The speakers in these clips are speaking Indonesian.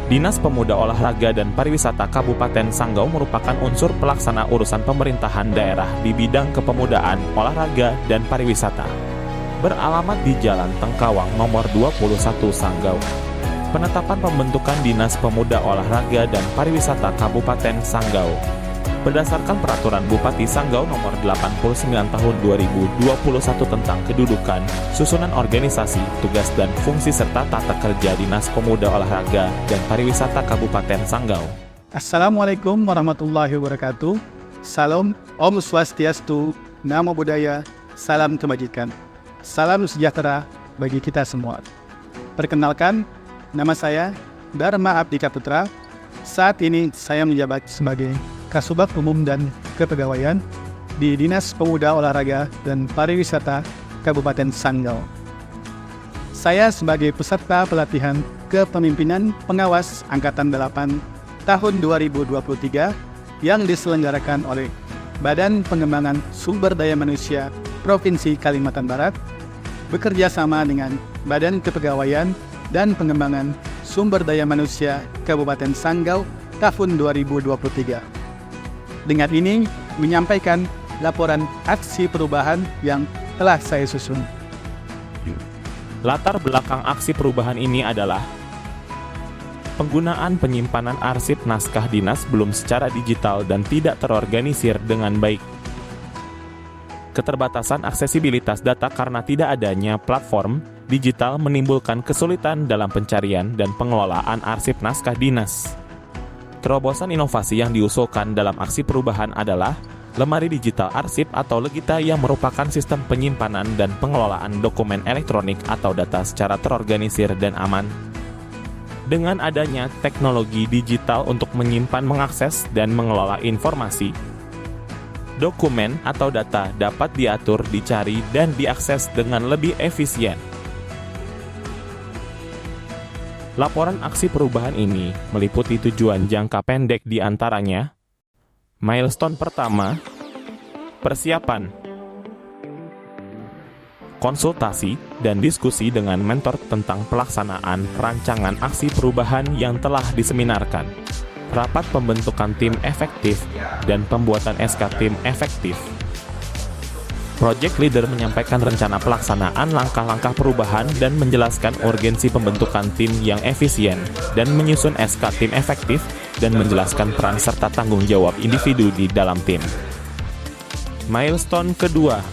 Dinas Pemuda Olahraga dan Pariwisata Kabupaten Sanggau merupakan unsur pelaksana urusan pemerintahan daerah di bidang kepemudaan, olahraga, dan pariwisata. Beralamat di Jalan Tengkawang nomor 21 Sanggau. Penetapan pembentukan Dinas Pemuda Olahraga dan Pariwisata Kabupaten Sanggau. Berdasarkan Peraturan Bupati Sanggau nomor 89 tahun 2021 tentang kedudukan, susunan organisasi, tugas dan fungsi serta tata kerja Dinas Pemuda Olahraga dan Pariwisata Kabupaten Sanggau. Assalamualaikum warahmatullahi wabarakatuh. Salam, Om Swastiastu, Namo Buddhaya, salam kebajikan. Salam sejahtera bagi kita semua. Perkenalkan, nama saya Dharma Abdika Putra. Saat ini saya menjabat sebagai Kasubag Umum dan Kepegawaian di Dinas Pemuda Olahraga dan Pariwisata Kabupaten Sanggau. Saya sebagai peserta pelatihan kepemimpinan pengawas Angkatan 8 tahun 2023 yang diselenggarakan oleh Badan Pengembangan Sumber Daya Manusia Provinsi Kalimantan Barat bekerja sama dengan Badan Kepegawaian dan Pengembangan Sumber Daya Manusia Kabupaten Sanggau tahun 2023. Dengan ini menyampaikan laporan aksi perubahan yang telah saya susun. Latar belakang aksi perubahan ini adalah penggunaan penyimpanan arsip naskah dinas belum secara digital dan tidak terorganisir dengan baik. Keterbatasan aksesibilitas data karena tidak adanya platform digital menimbulkan kesulitan dalam pencarian dan pengelolaan arsip naskah dinas. Terobosan inovasi yang diusulkan dalam aksi perubahan adalah lemari digital arsip atau Legita yang merupakan sistem penyimpanan dan pengelolaan dokumen elektronik atau data secara terorganisir dan aman. Dengan adanya teknologi digital untuk menyimpan, mengakses, dan mengelola informasi, dokumen atau data dapat diatur, dicari, dan diakses dengan lebih efisien. Laporan aksi perubahan ini meliputi tujuan jangka pendek di antaranya: milestone pertama, persiapan, konsultasi dan diskusi dengan mentor tentang pelaksanaan rancangan aksi perubahan yang telah diseminarkan, rapat pembentukan tim efektif, dan pembuatan SK tim efektif. Project Leader menyampaikan rencana pelaksanaan langkah-langkah perubahan dan menjelaskan urgensi pembentukan tim yang efisien dan menyusun SK tim efektif dan menjelaskan peran serta tanggung jawab individu di dalam tim. Milestone kedua,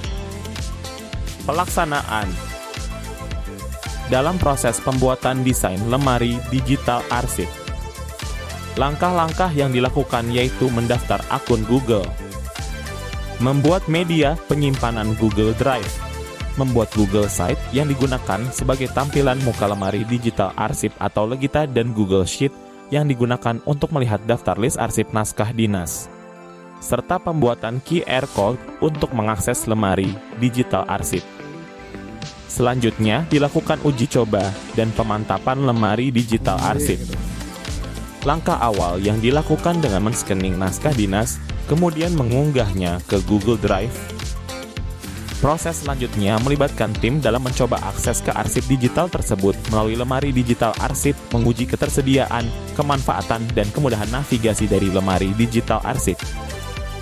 pelaksanaan. Dalam proses pembuatan desain lemari digital arsip, langkah-langkah yang dilakukan yaitu mendaftar akun Google, membuat media penyimpanan Google Drive, membuat Google Site yang digunakan sebagai tampilan muka lemari digital arsip atau Legita dan Google Sheet yang digunakan untuk melihat daftar list arsip naskah dinas, serta pembuatan QR Code untuk mengakses lemari digital arsip. Selanjutnya dilakukan uji coba dan pemantapan lemari digital arsip. Langkah awal yang dilakukan dengan men-scanning naskah dinas, kemudian mengunggahnya ke Google Drive. Proses selanjutnya melibatkan tim dalam mencoba akses ke arsip digital tersebut melalui lemari digital arsip, menguji ketersediaan, kemanfaatan, dan kemudahan navigasi dari lemari digital arsip.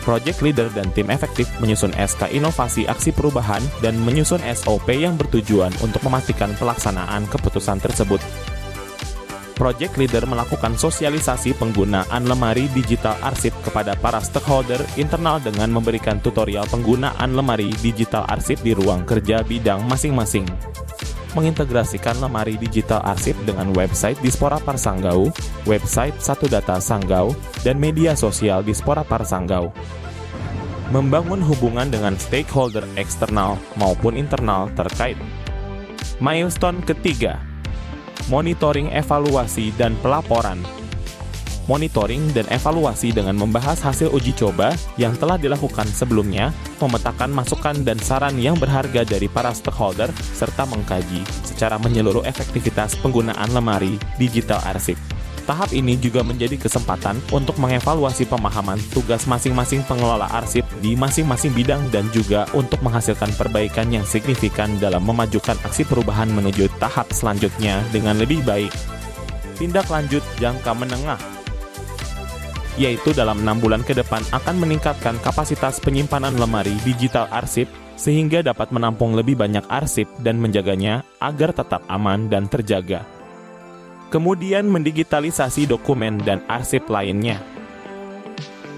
Project Leader dan tim efektif menyusun SK inovasi aksi perubahan dan menyusun SOP yang bertujuan untuk memastikan pelaksanaan keputusan tersebut. Project Leader melakukan sosialisasi penggunaan lemari digital arsip kepada para stakeholder internal dengan memberikan tutorial penggunaan lemari digital arsip di ruang kerja bidang masing-masing. Mengintegrasikan lemari digital arsip dengan website Dispora Par Sanggau, website Satu Data Sanggau, dan media sosial Dispora Par Sanggau. Membangun hubungan dengan stakeholder eksternal maupun internal terkait. Milestone ketiga, monitoring, evaluasi, dan pelaporan. Monitoring dan evaluasi dengan membahas hasil uji coba yang telah dilakukan sebelumnya, memetakan masukan dan saran yang berharga dari para stakeholder, serta mengkaji secara menyeluruh efektivitas penggunaan lemari digital arsip. Tahap ini juga menjadi kesempatan untuk mengevaluasi pemahaman tugas masing-masing pengelola arsip di masing-masing bidang dan juga untuk menghasilkan perbaikan yang signifikan dalam memajukan aksi perubahan menuju tahap selanjutnya dengan lebih baik. Tindak lanjut jangka menengah, yaitu dalam 6 bulan ke depan akan meningkatkan kapasitas penyimpanan lemari digital arsip sehingga dapat menampung lebih banyak arsip dan menjaganya agar tetap aman dan terjaga. Kemudian mendigitalisasi dokumen dan arsip lainnya.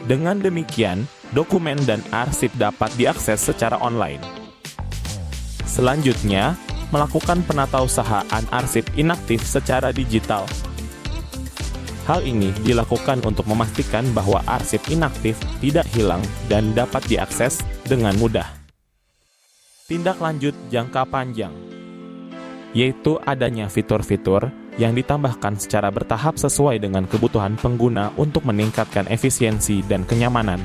Dengan demikian, dokumen dan arsip dapat diakses secara online. Selanjutnya, melakukan penatausahaan arsip inaktif secara digital. Hal ini dilakukan untuk memastikan bahwa arsip inaktif tidak hilang dan dapat diakses dengan mudah. Tindak lanjut jangka panjang, yaitu adanya fitur-fitur yang ditambahkan secara bertahap sesuai dengan kebutuhan pengguna untuk meningkatkan efisiensi dan kenyamanan.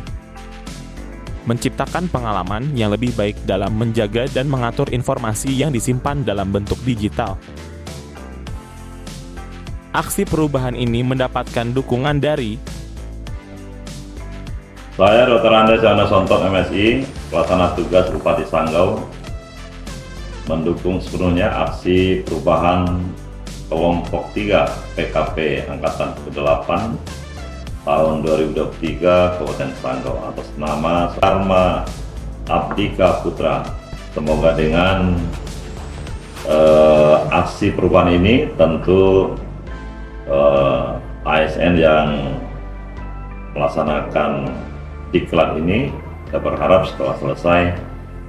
Menciptakan pengalaman yang lebih baik dalam menjaga dan mengatur informasi yang disimpan dalam bentuk digital. Aksi perubahan ini mendapatkan dukungan dari Saya Dr. Andes Yono Sontok MSI, pelaksana tugas Bupati Sanggau, mendukung sepenuhnya aksi perubahan kelompok 3 PKP Angkatan ke-8 tahun 2023 Kabupaten Sanggau atas nama Dharma Abdika Putra. Semoga dengan aksi perubahan ini tentu ASN yang melaksanakan diklat ini, kita berharap setelah selesai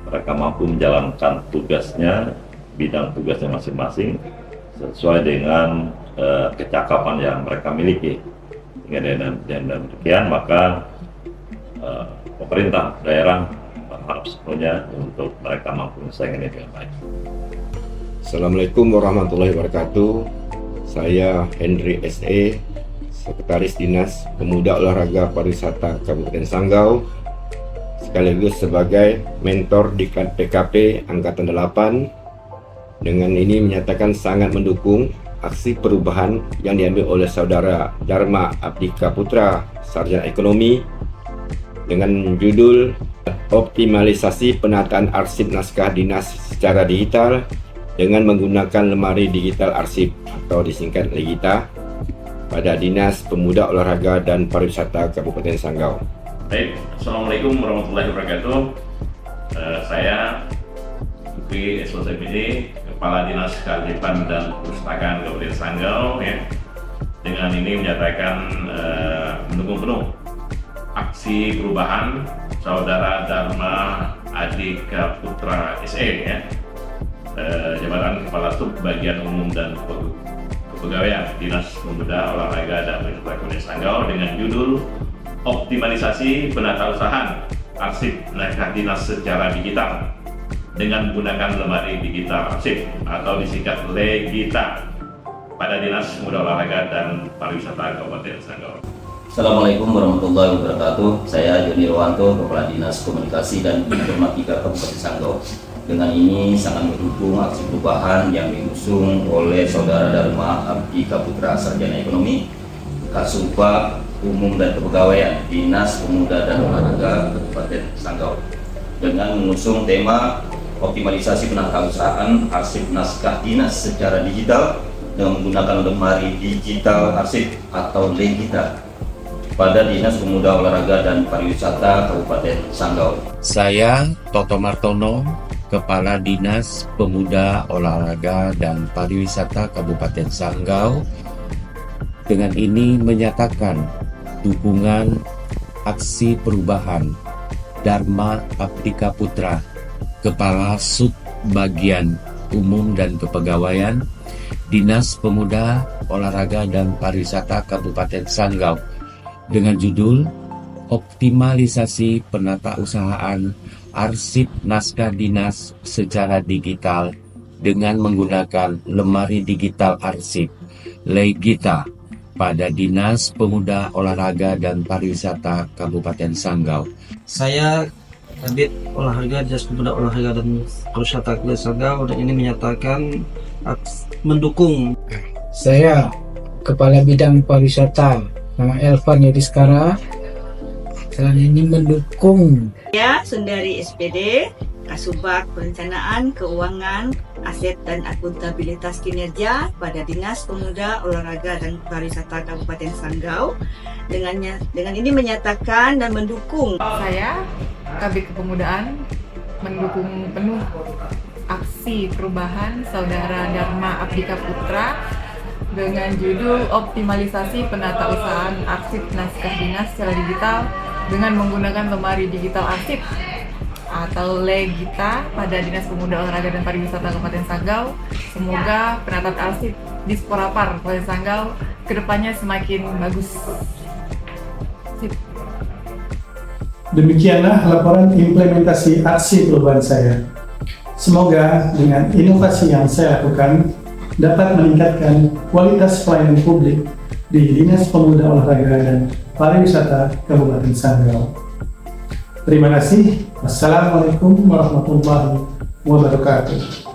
mereka mampu menjalankan tugasnya, bidang tugasnya masing-masing sesuai dengan kecakapan yang mereka miliki. Dengan demikian maka pemerintah daerah berharap sepenuhnya untuk mereka mampu menyelesaikan ini dengan baik. Assalamualaikum warahmatullahi wabarakatuh. Saya Henry SE, Sekretaris Dinas Pemuda Olahraga Pariwisata Kabupaten Sanggau, sekaligus sebagai mentor Diklat PKP Angkatan 8. Dengan ini menyatakan sangat mendukung aksi perubahan yang diambil oleh Saudara Dharma Abdika Putra, Sarjana Ekonomi, dengan judul Optimalisasi Penataan Arsip Naskah Dinas secara Digital dengan menggunakan lemari digital arsip atau disingkat Legita pada Dinas Pemuda Olahraga dan Pariwisata Kabupaten Sanggau. Baik, Assalamualaikum warahmatullahi wabarakatuh. Saya Bukri SOCPD, Kepala Dinas Kearsipan dan Perpustakaan Kabupaten Sanggau, ya. Dengan ini menyatakan mendukung penuh aksi perubahan Saudara Dharma Abdika Putra SE, ya. Jabatan Kepala Sub Bagian Umum dan Kepegawaian Dinas Pemuda Olahraga dan Pariwisata Kabupaten Sanggau dengan judul Optimalisasi Penatausahaan Arsip Naskah Dinas secara Digital dengan menggunakan lemari digital arsip atau disingkat Legita pada Dinas Pemuda Olahraga dan Pariwisata Kabupaten Sanggau. Assalamualaikum warahmatullahi wabarakatuh. Saya Joni Rowanto, Kepala Dinas Komunikasi dan Informatika Kabupaten Sanggau. Dengan ini sangat mendukung aksi perubahan yang diusung oleh Saudara Dharma Abdika Putra, Sarjana Ekonomi, Kasubag Umum dan Kepegawaian Dinas Pemuda dan Olahraga Kabupaten Sanggau, dengan mengusung tema optimalisasi penatausahaan arsip naskah dinas secara digital dengan menggunakan lemari digital arsip atau Legita pada Dinas Pemuda Olahraga dan Pariwisata Kabupaten Sanggau. Saya Toto Martono, Kepala Dinas Pemuda Olahraga dan Pariwisata Kabupaten Sanggau, dengan ini menyatakan dukungan aksi perubahan Dharma Abdika Putra, Kepala Sub Bagian Umum dan Kepegawaian Dinas Pemuda Olahraga dan Pariwisata Kabupaten Sanggau, dengan judul Optimalisasi Penatausahaan Arsip Naskah Dinas secara Digital dengan menggunakan lemari digital arsip Legita pada Dinas Pemuda Olahraga dan Pariwisata Kabupaten Sanggau. Saya Kabid Olahraga Dinas Pemuda Olahraga dan Pariwisata Kabupaten Sanggau, dan ini menyatakan mendukung. Saya Kepala Bidang Pariwisata, nama Elvan Yadiskara. Selain ini mendukung. Ya, Sundari SPD, Kasubag Perencanaan Keuangan, Aset dan Akuntabilitas Kinerja pada Dinas Pemuda, Olahraga dan Pariwisata Kabupaten Sanggau. Dengan ini menyatakan dan mendukung. Saya, Kabid Kepemudaan, mendukung penuh aksi perubahan Saudara Dharma Abdika Putra dengan judul Optimalisasi Penatausahaan Arsip Naskah Dinas secara digital dengan menggunakan lemari digital arsip atau Legita pada Dinas Pemuda, Olahraga dan Pariwisata Kabupaten Sanggau. Semoga penatap arsip Disporapar Kabupaten Sanggau kedepannya semakin bagus. Sip. Demikianlah laporan implementasi aksi perubahan saya. Semoga dengan inovasi yang saya lakukan dapat meningkatkan kualitas pelayanan publik di Dinas Pemuda, Olahraga dan Pariwisata Kabupaten Sanggau. Terima kasih. Wassalamualaikum warahmatullahi wabarakatuh.